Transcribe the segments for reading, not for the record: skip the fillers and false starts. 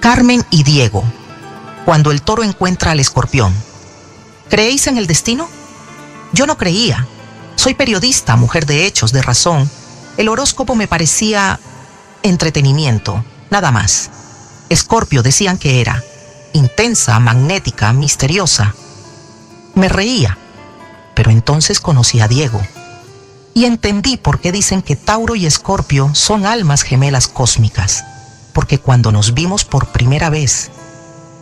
Carmen y Diego, cuando el toro encuentra al escorpión. ¿Creéis en el destino? Yo no creía. Soy periodista, mujer de hechos, de razón. El horóscopo me parecía entretenimiento, nada más. Escorpio decían que era intensa, magnética, misteriosa. Me reía, pero entonces conocí a Diego y entendí por qué dicen que Tauro y Escorpio son almas gemelas cósmicas, porque cuando nos vimos por primera vez,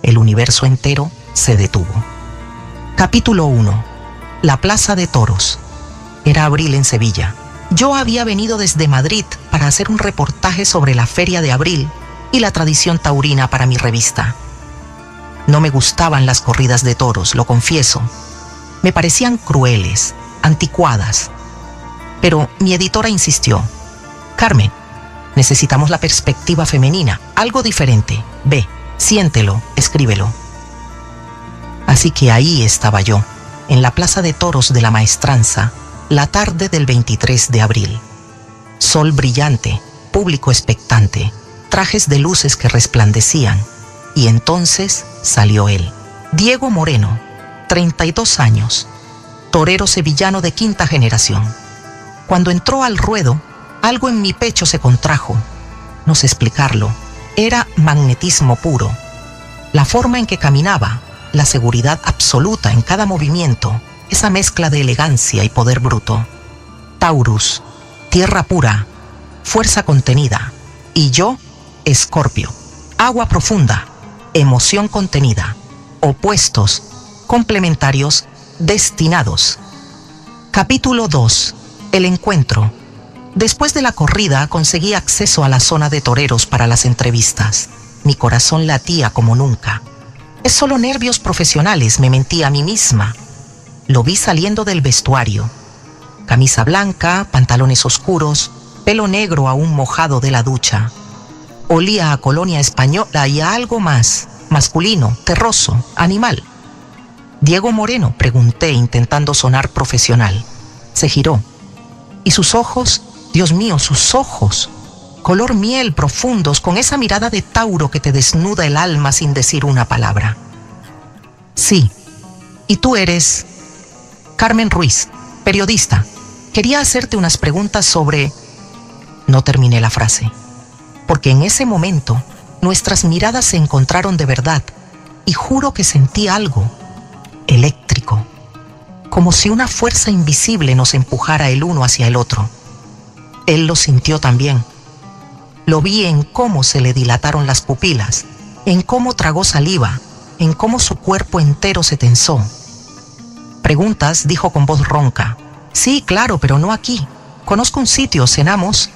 el universo entero se detuvo. Capítulo 1. La Plaza de Toros. Era abril en Sevilla. Yo había venido desde Madrid para hacer un reportaje sobre la Feria de Abril y la tradición taurina para mi revista. No me gustaban las corridas de toros, lo confieso. Me parecían crueles, anticuadas. Pero mi editora insistió. Carmen, necesitamos la perspectiva femenina, algo diferente. Ve, siéntelo, escríbelo. Así que ahí estaba yo, en la Plaza de Toros de la Maestranza, la tarde del 23 de abril. Sol brillante, público expectante, trajes de luces que resplandecían. Y entonces salió él, Diego Moreno, 32 años, torero sevillano de quinta generación. Cuando entró al ruedo, algo en mi pecho se contrajo. No sé explicarlo, era magnetismo puro. La forma en que caminaba, la seguridad absoluta en cada movimiento, esa mezcla de elegancia y poder bruto. Taurus, tierra pura, fuerza contenida. Y yo, Escorpio, agua profunda, emoción contenida. Opuestos, complementarios, destinados. Capítulo 2. El encuentro. Después de la corrida conseguí acceso a la zona de toreros para las entrevistas. Mi corazón latía como nunca. Es solo nervios profesionales, me mentí a mí misma. Lo vi saliendo del vestuario. Camisa blanca, pantalones oscuros, pelo negro aún mojado de la ducha. Olía a colonia española y a algo más, masculino, terroso, animal. Diego Moreno, pregunté intentando sonar profesional. Se giró. Y sus ojos, Dios mío, sus ojos, color miel profundos, con esa mirada de Tauro que te desnuda el alma sin decir una palabra. Sí, y tú eres Carmen Ruiz, periodista. Quería hacerte unas preguntas sobre... No terminé la frase, porque en ese momento nuestras miradas se encontraron de verdad y juro que sentí algo eléctrico, como si una fuerza invisible nos empujara el uno hacia el otro. Él lo sintió también. Lo vi en cómo se le dilataron las pupilas, en cómo tragó saliva, en cómo su cuerpo entero se tensó. Preguntas, dijo con voz ronca. Sí, claro, pero no aquí. Conozco un sitio, cenamos.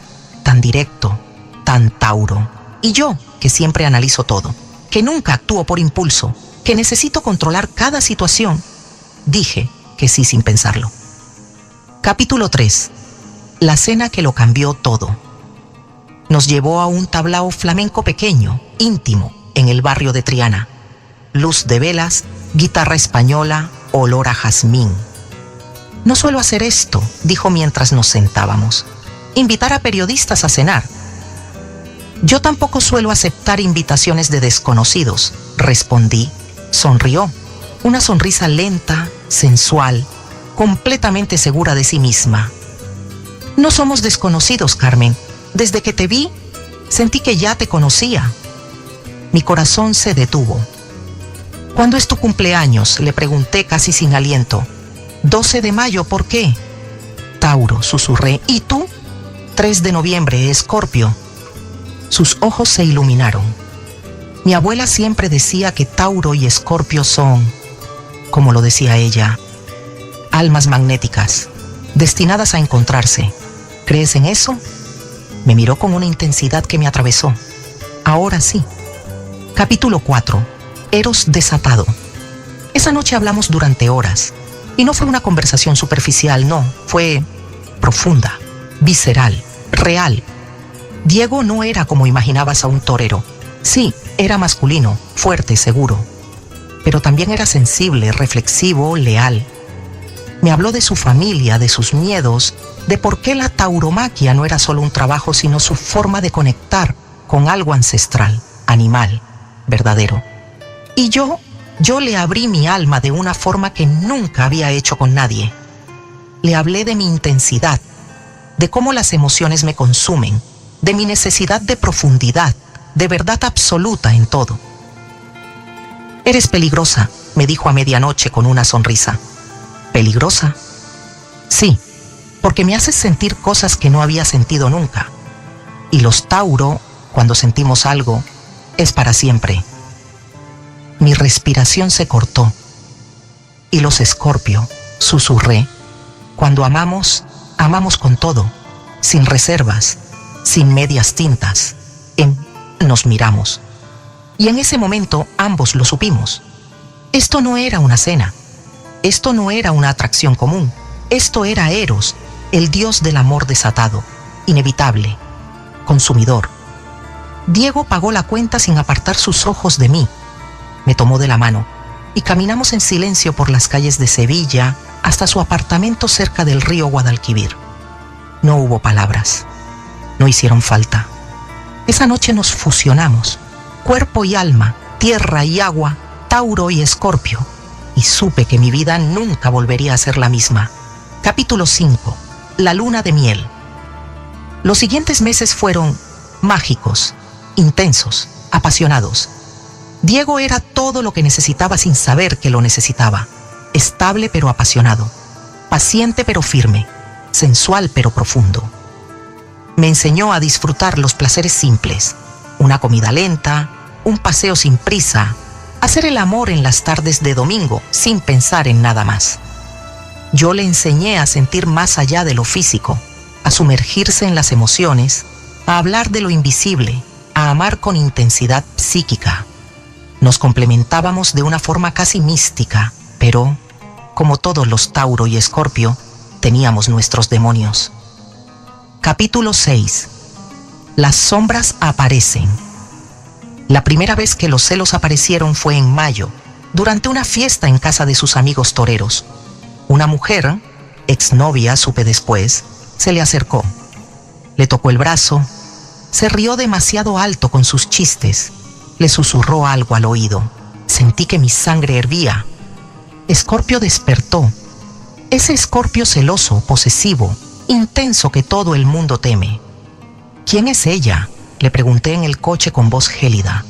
Tan directo, tan Tauro. Y yo, que siempre analizo todo, que nunca actúo por impulso, que necesito controlar cada situación, dije que sí sin pensarlo. Capítulo 3. La cena que lo cambió todo. Nos llevó a un tablao flamenco pequeño, íntimo, en el barrio de Triana. Luz de velas, guitarra española, olor a jazmín. No suelo hacer esto, dijo mientras nos sentábamos. Invitar a periodistas a cenar. Yo tampoco suelo aceptar invitaciones de desconocidos, respondí. Sonrió. Una sonrisa lenta, sensual, completamente segura de sí misma. No somos desconocidos, Carmen. Desde que te vi, sentí que ya te conocía. Mi corazón se detuvo. ¿Cuándo es tu cumpleaños?, le pregunté casi sin aliento. 12 de mayo, ¿por qué? Tauro, susurré. ¿Y tú? 3 de noviembre, Escorpio. Sus ojos se iluminaron. Mi abuela siempre decía que Tauro y Escorpio son, como lo decía ella, almas magnéticas, destinadas a encontrarse. ¿Crees en eso? Me miró con una intensidad que me atravesó. Ahora sí. Capítulo 4. Eros desatado. Esa noche hablamos durante horas. Y no fue una conversación superficial, no. Fue profunda, visceral, real. Diego no era como imaginabas a un torero. Sí, era masculino, fuerte, seguro. Pero también era sensible, reflexivo, leal. Me habló de su familia, de sus miedos, de por qué la tauromaquia no era solo un trabajo, sino su forma de conectar con algo ancestral, animal. verdadero. Y yo le abrí mi alma de una forma que nunca había hecho con nadie. Le hablé de mi intensidad, de cómo las emociones me consumen, de mi necesidad de profundidad, de verdad absoluta en todo. «Eres peligrosa», me dijo a medianoche con una sonrisa. ¿Peligrosa? Sí, porque me haces sentir cosas que no había sentido nunca. Y los Tauro, cuando sentimos algo, es para siempre. Mi respiración se cortó. Y los Escorpio, susurré, cuando amamos, amamos con todo, sin reservas, sin medias tintas. Nos miramos. Y en ese momento ambos lo supimos. Esto no era una cena. Esto no era una atracción común. Esto era Eros, el dios del amor desatado, inevitable, consumidor. Diego pagó la cuenta sin apartar sus ojos de mí. Me tomó de la mano y caminamos en silencio por las calles de Sevilla hasta su apartamento cerca del río Guadalquivir. No hubo palabras. No hicieron falta. Esa noche nos fusionamos, cuerpo y alma, tierra y agua, Tauro y Escorpio, y supe que mi vida nunca volvería a ser la misma. Capítulo 5. La luna de miel. Los siguientes meses fueron mágicos, intensos, apasionados. Diego era todo lo que necesitaba sin saber que lo necesitaba. Estable pero apasionado, paciente pero firme, sensual pero profundo. Me enseñó a disfrutar los placeres simples, una comida lenta, un paseo sin prisa, hacer el amor en las tardes de domingo sin pensar en nada más. Yo le enseñé a sentir más allá de lo físico, a sumergirse en las emociones, a hablar de lo invisible, a amar con intensidad psíquica. Nos complementábamos de una forma casi mística, pero, como todos los Tauro y Escorpio, teníamos nuestros demonios. Capítulo 6. Las sombras aparecen. La primera vez que los celos aparecieron fue en mayo, durante una fiesta en casa de sus amigos toreros. Una mujer, exnovia supe después, se le acercó. Le tocó el brazo, se rió demasiado alto con sus chistes, le susurró algo al oído. Sentí que mi sangre hervía. Escorpio despertó. Ese Escorpio celoso, posesivo, intenso que todo el mundo teme. ¿Quién es ella?, le pregunté en el coche con voz gélida.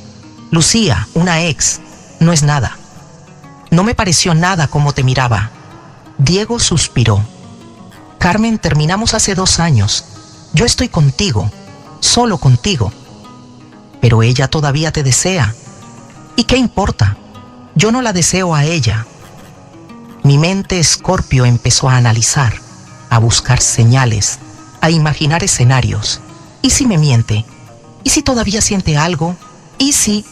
Lucía, una ex, no es nada. No me pareció nada como te miraba. Diego suspiró. Carmen, terminamos hace 2 años. Yo estoy contigo, solo contigo. Pero ella todavía te desea. ¿Y qué importa? Yo no la deseo a ella. Mi mente Escorpio empezó a analizar, a buscar señales, a imaginar escenarios. ¿Y si me miente? ¿Y si todavía siente algo? ¿Y si...?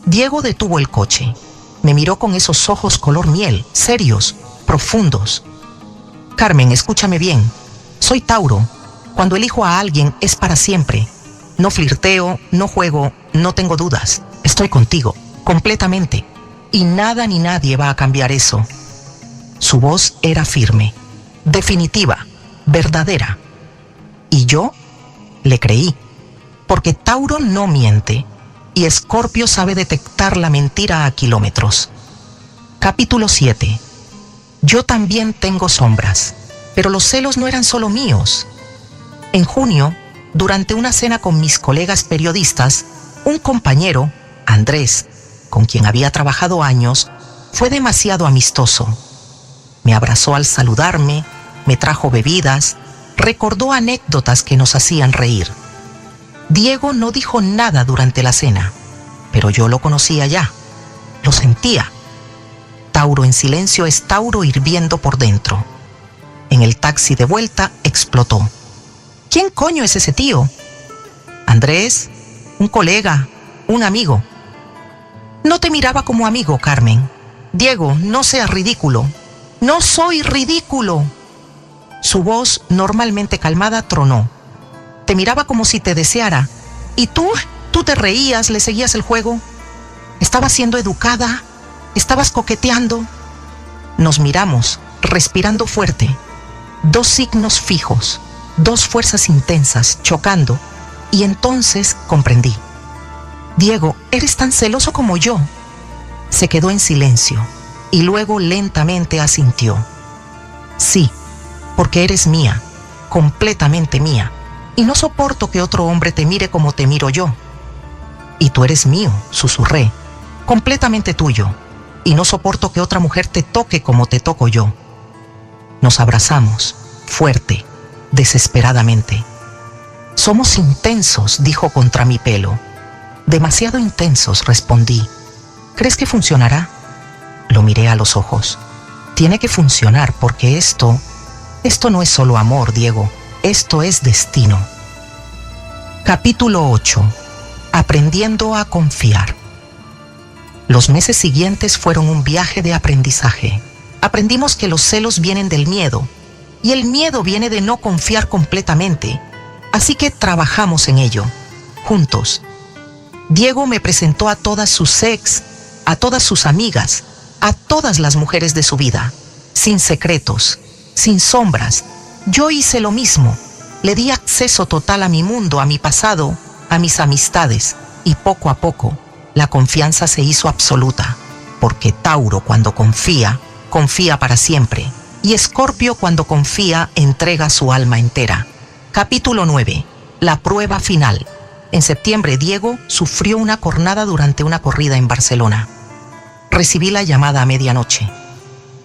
Diego detuvo el coche. Me miró con esos ojos color miel, serios, profundos. Carmen, escúchame bien. Soy Tauro. Cuando elijo a alguien es para siempre. No flirteo, no juego, no tengo dudas. Estoy contigo, completamente. Y nada ni nadie va a cambiar eso. Su voz era firme, definitiva, verdadera. Y yo le creí, porque Tauro no miente, y Escorpio sabe detectar la mentira a kilómetros. Capítulo 7. Yo también tengo sombras, pero los celos no eran solo míos. En junio, durante una cena con mis colegas periodistas, un compañero, Andrés, con quien había trabajado años, fue demasiado amistoso. Me abrazó al saludarme, me trajo bebidas, recordó anécdotas que nos hacían reír. Diego no dijo nada durante la cena, pero yo lo conocía ya, lo sentía. Tauro en silencio es Tauro hirviendo por dentro. En el taxi de vuelta explotó. ¿Quién coño es ese tío? Andrés, un colega, un amigo. No te miraba como amigo, Carmen. Diego, no seas ridículo. No soy ridículo. Su voz, normalmente calmada, tronó. Te miraba como si te deseara. ¿Y tú te reías, le seguías el juego? ¿Estabas siendo educada? ¿Estabas coqueteando? Nos miramos, respirando fuerte. 2 signos fijos, 2 fuerzas intensas, chocando. Y entonces comprendí. Diego, eres tan celoso como yo. Se quedó en silencio y luego lentamente asintió. Sí, porque eres mía, completamente mía, y no soporto que otro hombre te mire como te miro yo. Y tú eres mío, susurré, completamente tuyo, y no soporto que otra mujer te toque como te toco yo. Nos abrazamos, fuerte, desesperadamente. Somos intensos, dijo contra mi pelo. Demasiado intensos, respondí. ¿Crees que funcionará? Lo miré a los ojos. Tiene que funcionar porque esto no es solo amor, Diego, esto es destino. Capítulo 8. Aprendiendo a confiar. Los meses siguientes fueron un viaje de aprendizaje. Aprendimos que los celos vienen del miedo, y el miedo viene de no confiar completamente. Así que trabajamos en ello, juntos. Diego me presentó a todas sus ex, a todas sus amigas, a todas las mujeres de su vida, sin secretos, sin sombras. Yo hice lo mismo. Le di acceso total a mi mundo, a mi pasado, a mis amistades, y poco a poco la confianza se hizo absoluta, porque Tauro cuando confía, confía para siempre, y Escorpio cuando confía entrega su alma entera. Capítulo 9. La prueba final. En septiembre, Diego sufrió una cornada durante una corrida en Barcelona. Recibí la llamada a medianoche.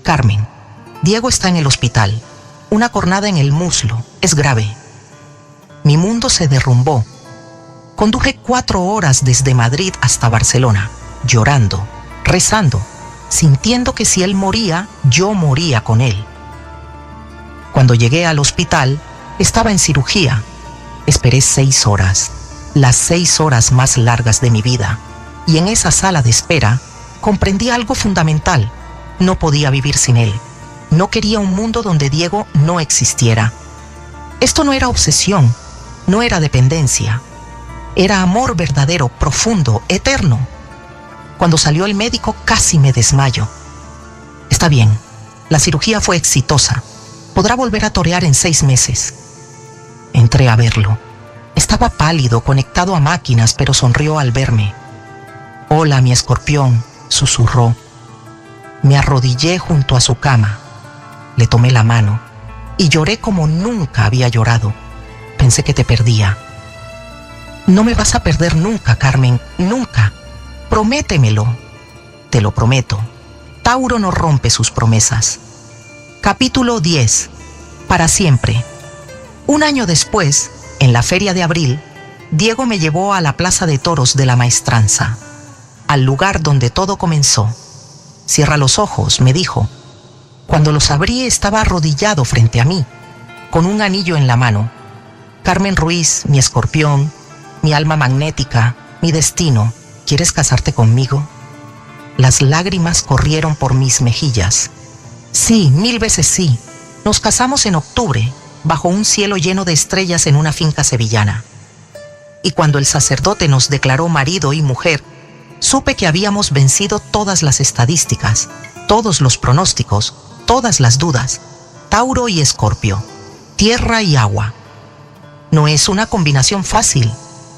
Carmen, Diego está en el hospital. Una cornada en el muslo. Es grave. Mi mundo se derrumbó. Conduje 4 horas desde Madrid hasta Barcelona, llorando, rezando, sintiendo que si él moría, yo moría con él. Cuando llegué al hospital, estaba en cirugía. Esperé 6 horas, las 6 horas más largas de mi vida, y en esa sala de espera comprendí algo fundamental. No podía vivir sin él. No quería un mundo donde Diego no existiera. Esto no era obsesión, no era dependencia. Era amor verdadero, profundo, eterno. Cuando salió el médico casi me desmayo. Está bien, la cirugía fue exitosa. Podrá volver a torear en 6 meses. Entré a verlo. Estaba pálido, conectado a máquinas, pero sonrió al verme. Hola, mi escorpión, susurró. Me arrodillé junto a su cama. Le tomé la mano y lloré como nunca había llorado. Pensé que te perdía. No me vas a perder nunca, Carmen, nunca. Prométemelo. Te lo prometo. Tauro no rompe sus promesas. Capítulo 10. Para siempre. Un año después, en la feria de abril, Diego me llevó a la plaza de toros de la Maestranza, al lugar donde todo comenzó. Cierra los ojos, me dijo. Cuando los abrí estaba arrodillado frente a mí, con un anillo en la mano. Carmen Ruiz, mi escorpión, mi alma magnética, mi destino, ¿quieres casarte conmigo? Las lágrimas corrieron por mis mejillas. Sí, 1000 veces sí. Nos casamos en octubre, bajo un cielo lleno de estrellas en una finca sevillana. Y cuando el sacerdote nos declaró marido y mujer, supe que habíamos vencido todas las estadísticas, todos los pronósticos, todas las dudas. Tauro y Escorpio, tierra y agua. No es una combinación fácil.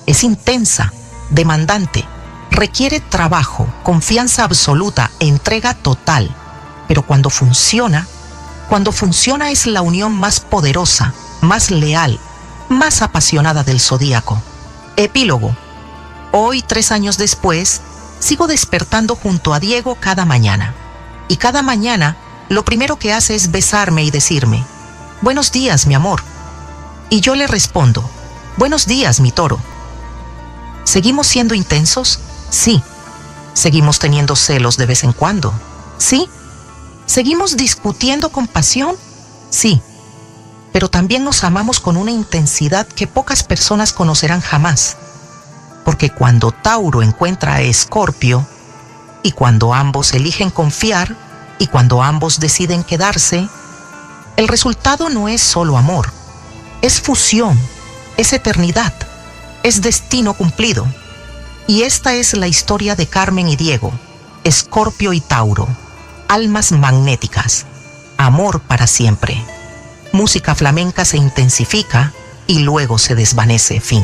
Es intensa, demandante, requiere trabajo, confianza absoluta, entrega total. Pero cuando funciona es la unión más poderosa, más leal, más apasionada del zodíaco. Epílogo. Hoy, 3 años después, sigo despertando junto a Diego cada mañana. Y cada mañana, lo primero que hace es besarme y decirme, «Buenos días, mi amor». Y yo le respondo, «Buenos días, mi toro». ¿Seguimos siendo intensos? Sí. ¿Seguimos teniendo celos de vez en cuando? Sí. ¿Seguimos discutiendo con pasión? Sí. Pero también nos amamos con una intensidad que pocas personas conocerán jamás. Porque cuando Tauro encuentra a Escorpio, y cuando ambos eligen confiar, y cuando ambos deciden quedarse, el resultado no es solo amor, es fusión, es eternidad. Es destino cumplido. Y esta es la historia de Carmen y Diego, Escorpio y Tauro, almas magnéticas, amor para siempre. Música flamenca se intensifica y luego se desvanece, fin.